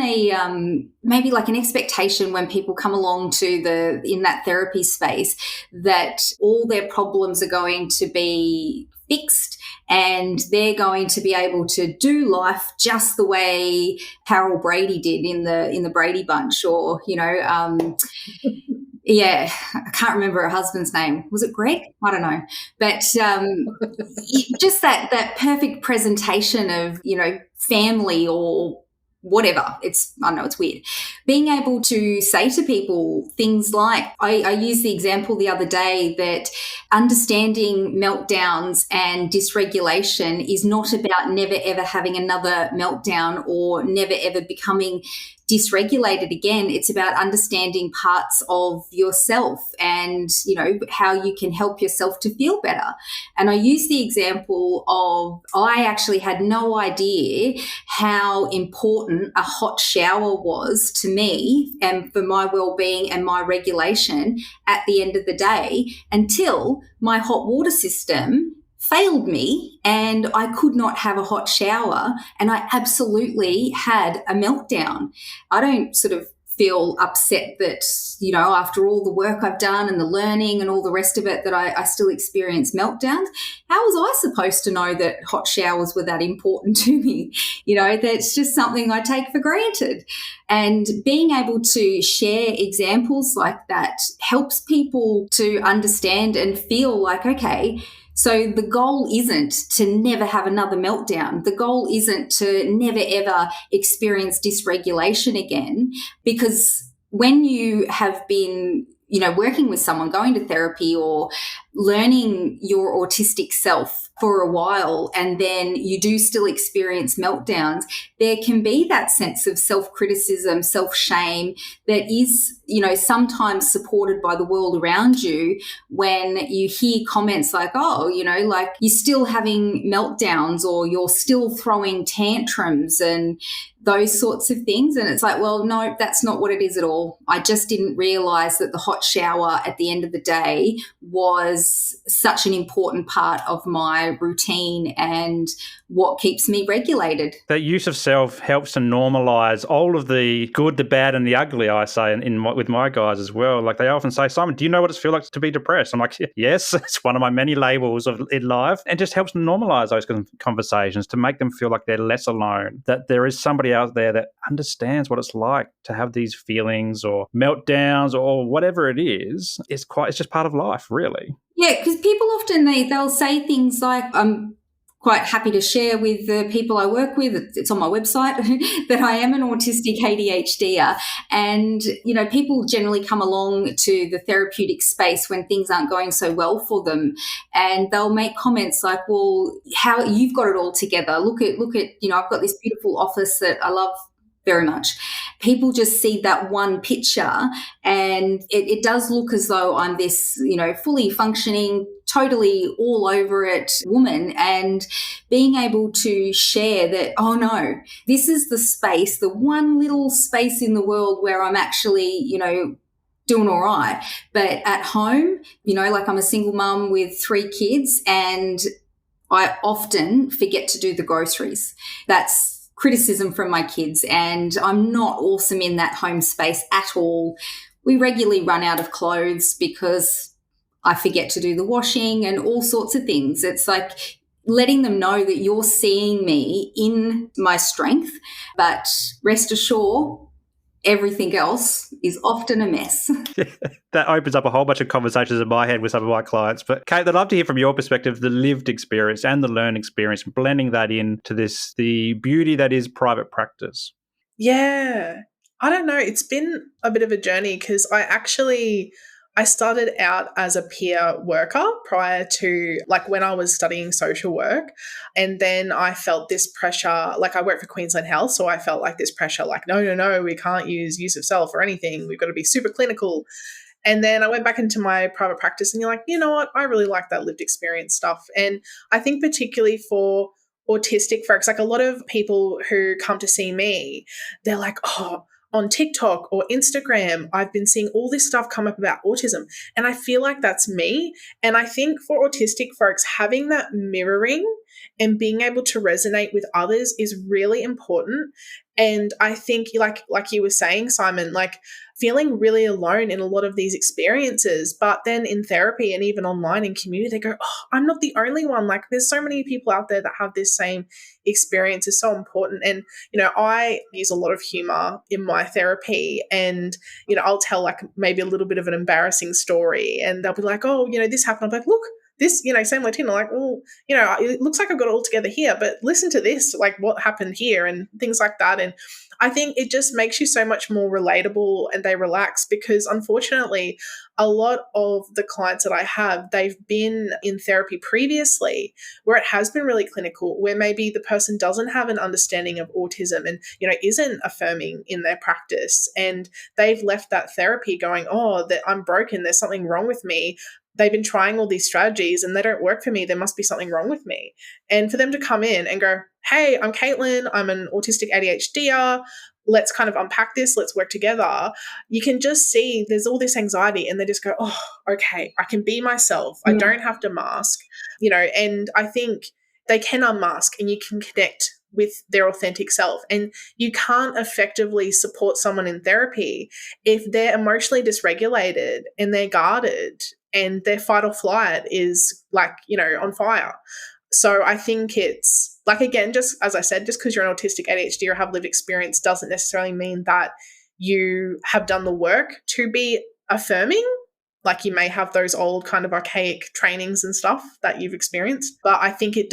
maybe like an expectation when people come along in that therapy space that all their problems are going to be fixed and they're going to be able to do life just the way Carol Brady did in the Brady Bunch, or yeah, I can't remember her husband's name. Was it Greg? I don't know. But just that perfect presentation of, family or whatever. I know it's weird. Being able to say to people things like, I used the example the other day that understanding meltdowns and dysregulation is not about never ever having another meltdown or never ever becoming dysregulated again. It's about understanding parts of yourself and, how you can help yourself to feel better. And I use the example of, I actually had no idea how important a hot shower was to me and for my well-being and my regulation at the end of the day, until my hot water system failed me and I could not have a hot shower, and I absolutely had a meltdown. I don't sort of feel upset that, after all the work I've done and the learning and all the rest of it, that I still experience meltdowns. How was I supposed to know that hot showers were that important to me? That's just something I take for granted. And being able to share examples like that helps people to understand and feel like, okay, so the goal isn't to never have another meltdown. The goal isn't to never, ever experience dysregulation again, because when you have been, working with someone, going to therapy or learning your autistic self for a while, and then you do still experience meltdowns, there can be that sense of self-criticism, self-shame that is, sometimes supported by the world around you when you hear comments like, like you're still having meltdowns or you're still throwing tantrums and those sorts of things. And it's like, well, no, that's not what it is at all. I just didn't realize that the hot shower at the end of the day was such an important part of my routine and what keeps me regulated. That use of self helps to normalize all of the good, the bad, and the ugly, I say, with my guys as well. Like they often say, Simon, do you know what it feels like to be depressed? I'm like, yes, it's one of my many labels in life. And just helps normalize those conversations to make them feel like they're less alone, that there is somebody out there that understands what it's like to have these feelings or meltdowns or whatever it is. It's just part of life, really. Yeah, because people often, they'll say things like, I'm quite happy to share with the people I work with, it's on my website, that I am an autistic ADHDer. And, people generally come along to the therapeutic space when things aren't going so well for them. And they'll make comments like, well, how you've got it all together. Look at, I've got this beautiful office that I love very much. People just see that one picture and it does look as though I'm this, fully functioning, totally all over it woman, and being able to share that, oh no, this is the space, the one little space in the world where I'm actually, doing all right. But at home, like I'm a single mum with 3 kids, and I often forget to do the groceries. That's criticism from my kids, and I'm not awesome in that home space at all. We regularly run out of clothes because I forget to do the washing and all sorts of things. It's like letting them know that you're seeing me in my strength, but rest assured, everything else is often a mess. That opens up a whole bunch of conversations in my head with some of my clients. But Kate, I'd love to hear from your perspective, the lived experience and the learned experience, blending that into the beauty that is private practice. Yeah. I don't know. It's been a bit of a journey because I started out as a peer worker prior to when I was studying social work. And then I felt this pressure, I work for Queensland Health. So I felt this pressure, no, we can't use of self or anything. We've got to be super clinical. And then I went back into my private practice and you're like, you know what? I really like that lived experience stuff. And I think particularly for autistic folks, a lot of people who come to see me, they're like, oh, on TikTok or Instagram, I've been seeing all this stuff come up about autism. And I feel like that's me. And I think for autistic folks, having that mirroring and being able to resonate with others is really important. And I think like you were saying, Simon, feeling really alone in a lot of these experiences, but then in therapy and even online in community, they go, oh, I'm not the only one. There's so many people out there that have this same experience is so important. And, I use a lot of humor in my therapy and, I'll tell maybe a little bit of an embarrassing story and they'll be like, oh, this happened. I'm like, look, this, same Latina, well, it looks like I've got it all together here, but listen to this, what happened here and things like that. And I think it just makes you so much more relatable and they relax because unfortunately, a lot of the clients that I have, they've been in therapy previously where it has been really clinical, where maybe the person doesn't have an understanding of autism and, isn't affirming in their practice. And they've left that therapy going, oh, that I'm broken. There's something wrong with me. They've been trying all these strategies and they don't work for me. There must be something wrong with me. And for them to come in and go, hey, I'm Caitlin. I'm an autistic ADHDer. Let's kind of unpack this. Let's work together. You can just see there's all this anxiety and they just go, oh, okay, I can be myself. I don't have to mask, and I think they can unmask and you can connect with their authentic self. And you can't effectively support someone in therapy if they're emotionally dysregulated and they're guarded and their fight or flight is on fire. So I think it's again, just as I said, just because you're an autistic ADHD or have lived experience doesn't necessarily mean that you have done the work to be affirming. You may have those old kind of archaic trainings and stuff that you've experienced, but I think it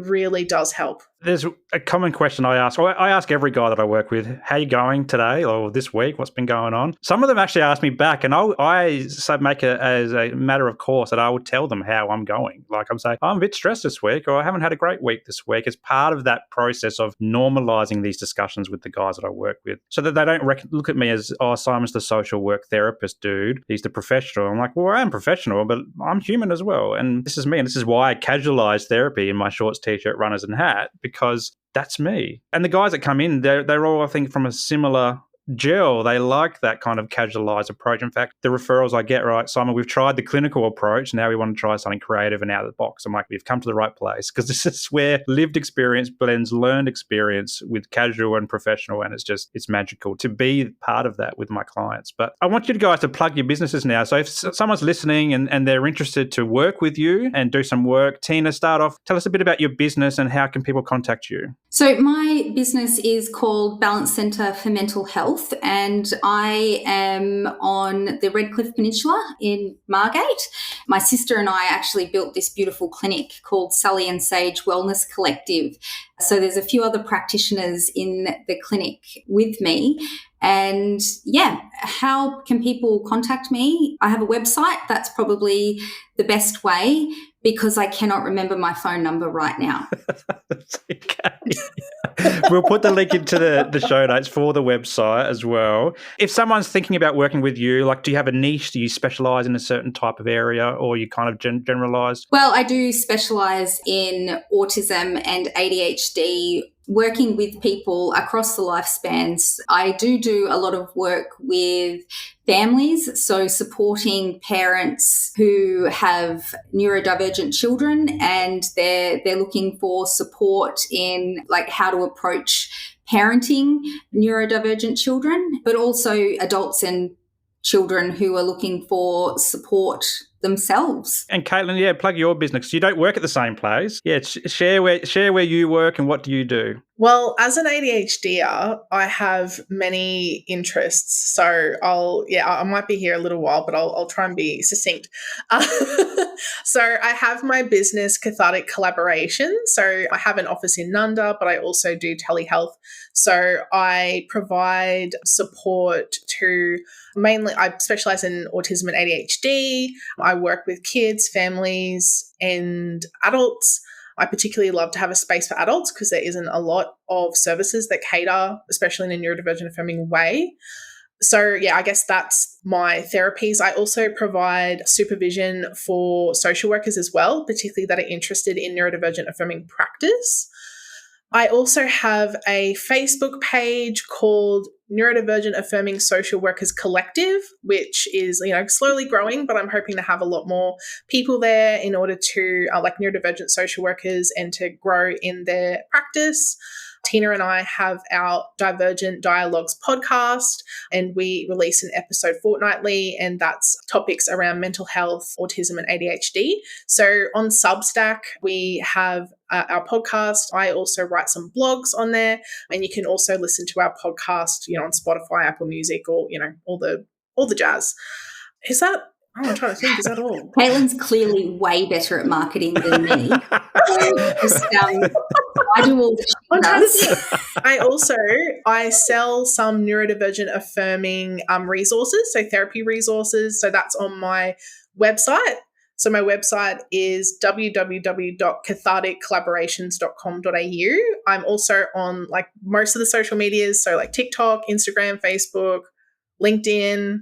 really does help. There's a common question I ask. I ask every guy that I work with, how you going today or this week? What's been going on? Some of them actually ask me back and I make it as a matter of course that I would tell them how I'm going. I'm saying, I'm a bit stressed this week or I haven't had a great week this week. It's part of that process of normalizing these discussions with the guys that I work with so that they don't look at me as, oh, Simon's the social work therapist dude. He's the professional. I'm like, well, I am professional, but I'm human as well. And this is me. And this is why I casualize therapy in my shorts, t-shirt, runners and hat, because that's me. And the guys that come in, they're all, I think, from a similar gel. They like that kind of casualized approach. In fact, the referrals I get, right, Simon, we've tried the clinical approach. Now we want to try something creative and out of the box. I'm like, we've come to the right place because this is where lived experience blends learned experience with casual and professional. And it's magical to be part of that with my clients. But I want you guys to plug your businesses now. So if someone's listening and they're interested to work with you and do some work, Teena, start off, tell us a bit about your business and how can people contact you? So my business is called Balance Centre for Mental Health. And I am on the Redcliffe Peninsula in Margate. My sister and I actually built this beautiful clinic called Sally and Sage Wellness Collective. So there's a few other practitioners in the clinic with me. And how can people contact me? I have a website. That's probably the best way because I cannot remember my phone number right now. We'll put the link into the show notes for the website as well. If someone's thinking about working with you, do you have a niche? Do you specialize in a certain type of area or you kind of generalized? Well, I do specialize in autism and ADHD working with people across the lifespans. I do a lot of work with families, so supporting parents who have neurodivergent children and they're looking for support in like how to approach parenting neurodivergent children, but also adults and children who are looking for support themselves. And Caitlin, plug your business. You don't work at the same place. Share where you work and what do you do? Well, as an ADHDer, I have many interests. So I might be here a little while, but I'll try and be succinct. So I have my business, Cathartic Collaboration. So I have an office in Nunda, but I also do telehealth. So I provide support to mainly, I specialize in autism and ADHD. I work with kids, families, and adults. I particularly love to have a space for adults because there isn't a lot of services that cater, especially in a neurodivergent affirming way. So, I guess that's my therapies. I also provide supervision for social workers as well, particularly that are interested in neurodivergent affirming practice. I also have a Facebook page called Neurodivergent Affirming Social Workers Collective, which is, slowly growing, but I'm hoping to have a lot more people there in order to, like neurodivergent social workers, and to grow in their practice. Teena and I have our Divergent Dialogues podcast, and we release an episode fortnightly, and that's topics around mental health, autism, and ADHD. So on Substack, we have our podcast. I also write some blogs on there, and you can also listen to our podcast, on Spotify, Apple Music, or all the jazz. Is that? Oh, I'm trying to think. Is that all? Caitlin's clearly way better at marketing than me. I do all the I sell some neurodivergent affirming resources, so therapy resources. So that's on my website. So my website is www.catharticcollaborations.com.au. I'm also on like most of the social medias, so like TikTok, Instagram, Facebook, LinkedIn.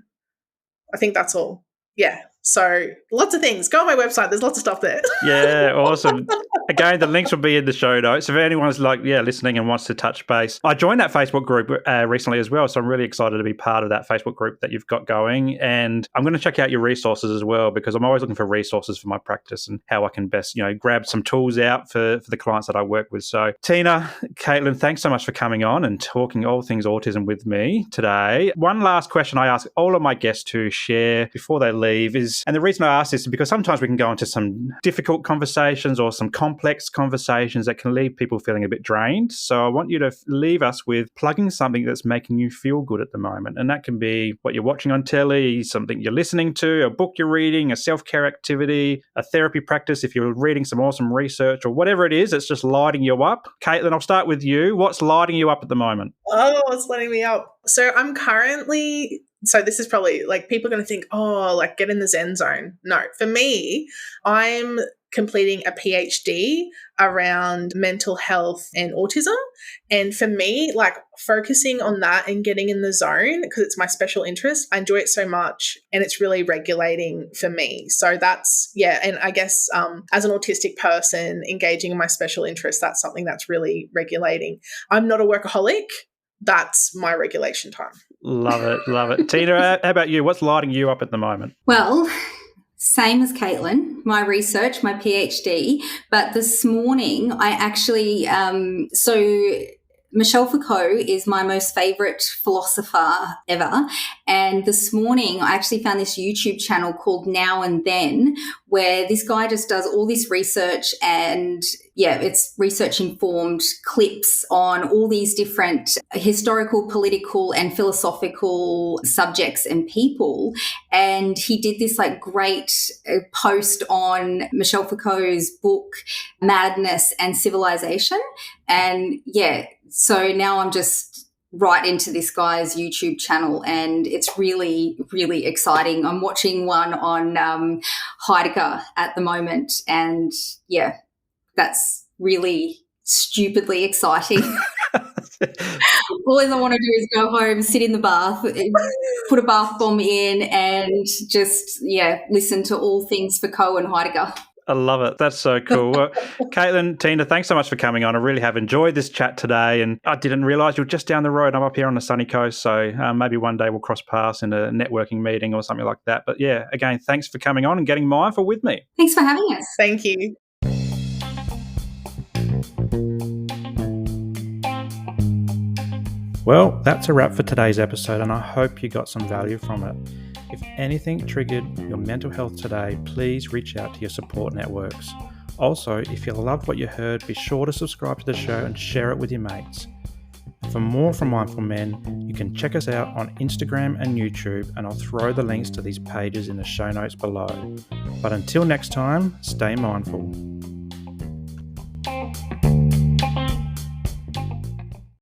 I think that's all. Yeah. So lots of things. Go on my website. There's lots of stuff there. Yeah, awesome. Again, the links will be in the show notes. If anyone's listening and wants to touch base. I joined that Facebook group recently as well, so I'm really excited to be part of that Facebook group that you've got going. And I'm going to check out your resources as well, because I'm always looking for resources for my practice and how I can best, grab some tools out for the clients that I work with. So Teena, Caitlin, thanks so much for coming on and talking all things autism with me today. One last question I ask all of my guests to share before they leave is, and the reason I ask this is because sometimes we can go into some difficult conversations or some complex conversations that can leave people feeling a bit drained. So I want you to leave us with plugging something that's making you feel good at the moment. And that can be what you're watching on telly, something you're listening to, a book you're reading, a self-care activity, a therapy practice, if you're reading some awesome research, or whatever it is that's just lighting you up. Caitlin, I'll start with you. What's lighting you up at the moment? Oh, what's lighting me up? So I'm currently... So this is probably like people are going to think, oh, like get in the Zen zone. No, for me, I'm completing a PhD around mental health and autism. And for me, like focusing on that and getting in the zone, because it's my special interest, I enjoy it so much and it's really regulating for me. So that's, and I guess as an autistic person, engaging in my special interest, that's something that's really regulating. I'm not a workaholic. That's my regulation time. Love it. Love it. Teena, how about you? What's lighting you up at the moment? Well, same as Caitlin, my research, my PhD. But this morning I actually, Michel Foucault is my most favorite philosopher ever. And this morning I actually found this YouTube channel called Now and Then, where this guy just does all this research, and it's research informed clips on all these different historical, political and philosophical subjects and people. And he did this like great post on Michel Foucault's book, Madness and Civilization. And so now I'm just right into this guy's YouTube channel, and it's really, really exciting. I'm watching one on Heidegger at the moment, and that's really stupidly exciting. All I want to do is go home, sit in the bath, put a bath bomb in, and just listen to all things Foucault and Heidegger. I love it. That's so cool. Well, Caitlin, Teena, thanks so much for coming on. I really have enjoyed this chat today, and I didn't realise you're just down the road. I'm up here on the sunny coast, so maybe one day we'll cross paths in a networking meeting or something like that. But yeah, again, thanks for coming on and getting mindful with me. Thanks for having us. Thank you. Well, that's a wrap for today's episode, and I hope you got some value from it. If anything triggered your mental health today, please reach out to your support networks. Also, if you loved what you heard, be sure to subscribe to the show and share it with your mates. For more from Mindful Men, you can check us out on Instagram and YouTube, and I'll throw the links to these pages in the show notes below. But until next time, stay mindful.